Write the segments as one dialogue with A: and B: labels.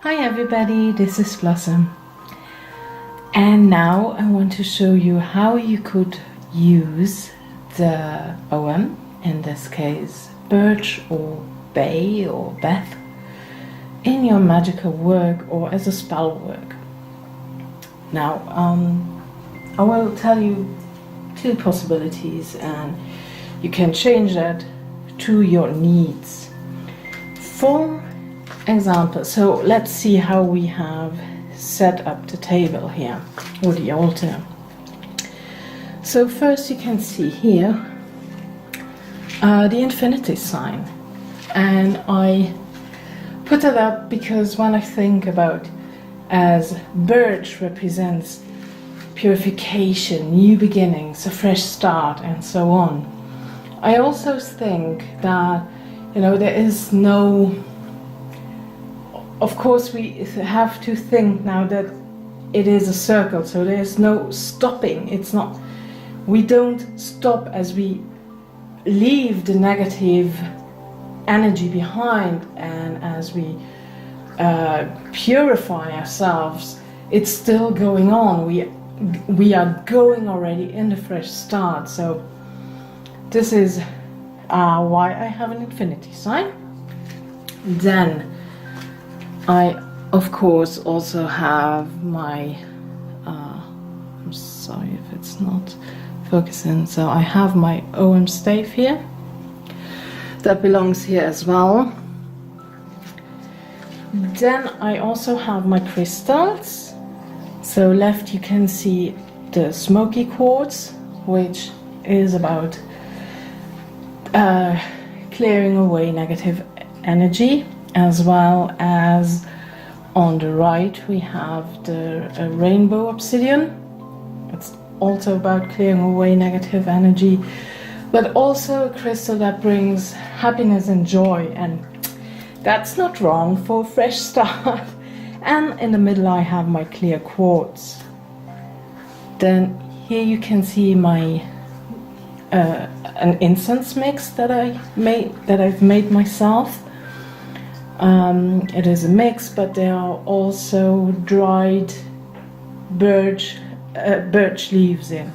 A: Hi everybody, this is Blossom, and now I want to show you how you could use the Ogham, in this case Birch or Beith or Beith, in your magical work or as a spell work. Now I will tell you two possibilities and you can change that to your needs. For example, so let's see how we have set up the table here, or the altar. So first you can see here the infinity sign, and I put it up because when I think about, as birch represents purification, new beginnings, a fresh start and so on, I also think that, you know, there is no, of course we have to think now that it is a circle, so there is no stopping. It's not, we don't stop as we leave the negative energy behind, and as we purify ourselves, it's still going on. We are going already in the fresh start. So this is why I have an infinity sign. Then I of course also have my I'm sorry if it's not focusing, so I have my Ogham stave here that belongs here as well. Then I also have my crystals. So left you can see the smoky quartz, which is about clearing away negative energy, as well as on the right we have the rainbow obsidian. It's also about clearing away negative energy, but also a crystal that brings happiness and joy, and that's not wrong for a fresh start. And in the middle I have my clear quartz. Then here you can see my an incense mix that I've made myself. It is a mix, but there are also dried birch leaves in,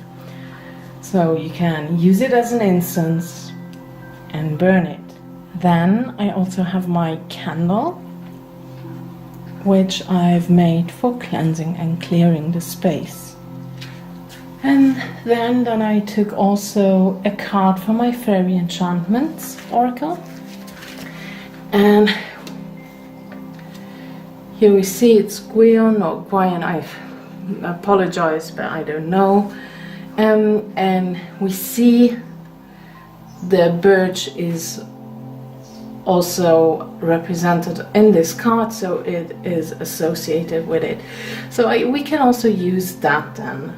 A: so you can use it as an incense and burn it. Then I also have my candle, which I've made for cleansing and clearing the space. And then I took also a card for my fairy enchantments oracle, and here we see it's Gwion or Gwion, I apologize, but I don't know. And we see the birch is also represented in this card, so it is associated with it. So we can also use that then.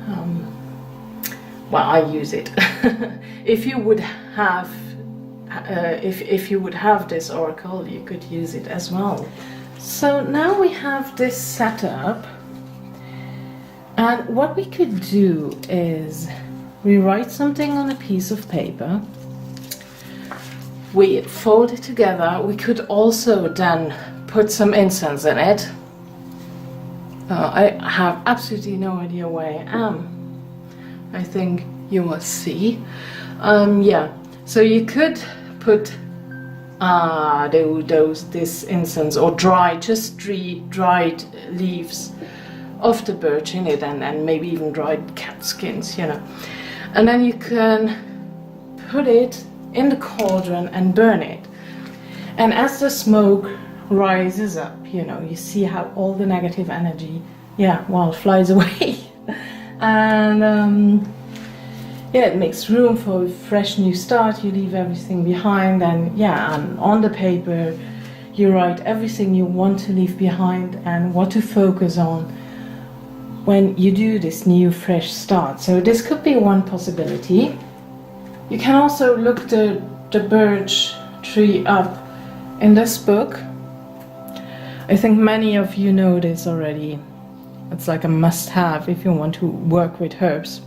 A: Well, I use it. If you would have, if you would have this oracle, you could use it as well. So now we have this set up, and what we could do is we write something on a piece of paper, we fold it together. We could also then put some incense in it. I have absolutely no idea where I am. I think you will see. Yeah, so you could put this incense or dried leaves of the birch in it, and maybe even dried cat skins, you know, and then you can put it in the cauldron and burn it. And as the smoke rises up, you know, you see how all the negative energy, flies away. And yeah, it makes room for a fresh new start. You leave everything behind, and and on the paper you write everything you want to leave behind and what to focus on when you do this new fresh start. So this could be one possibility. You can also look the birch tree up in this book. I think many of you know this already. It's like a must-have if you want to work with herbs.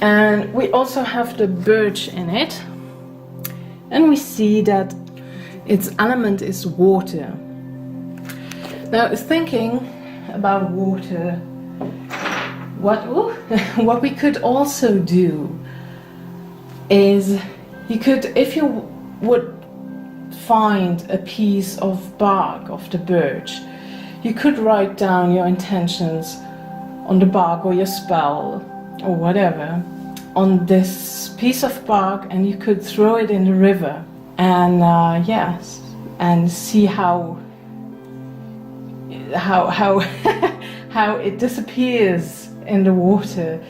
A: And we also have the birch in it, and we see that its element is water. Now, thinking about water, what we could also do is, you could, if you would find a piece of bark of the birch, you could write down your intentions on the bark, or your spell or whatever on this piece of bark, and you could throw it in the river, and yes, and see how how it disappears in the water.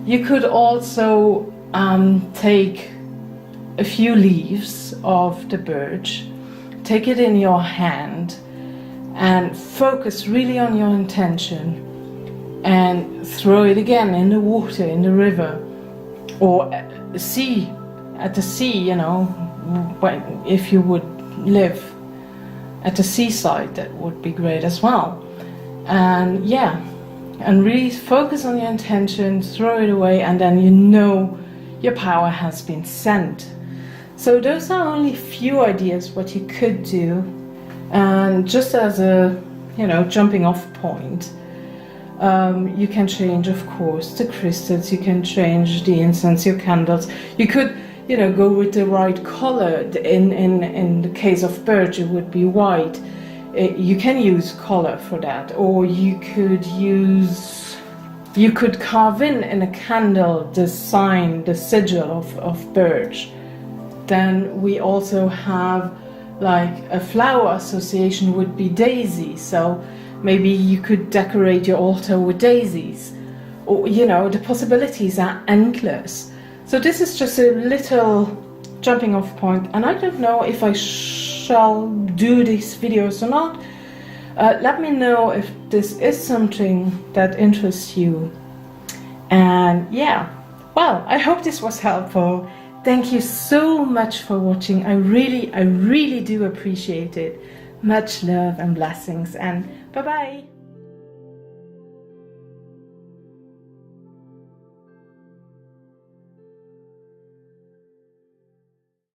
A: You could also take a few leaves of the birch, take it in your hand and focus really on your intention, and throw it again in the water, in the river, or at the sea, you know, if you would live at the seaside, that would be great as well. And yeah, and really focus on your intention, throw it away, and then you know your power has been sent. So those are only few ideas what you could do, and just as a, you know, jumping off point, you can change, of course, the crystals, you can change the incense, your candles. You could, you know, go with the right color. In the case of birch, it would be white. You can use color for that, or you could carve in a candle the sign, the sigil of birch. Then we also have, like, a flower association would be daisy, so maybe you could decorate your altar with daisies, or, you know, the possibilities are endless. So this is just a little jumping off point, and I don't know if I shall do these videos or not. Let me know if this is something that interests you. And yeah, well, I hope this was helpful. Thank you so much for watching. I really do appreciate it. Much love and blessings, and bye bye.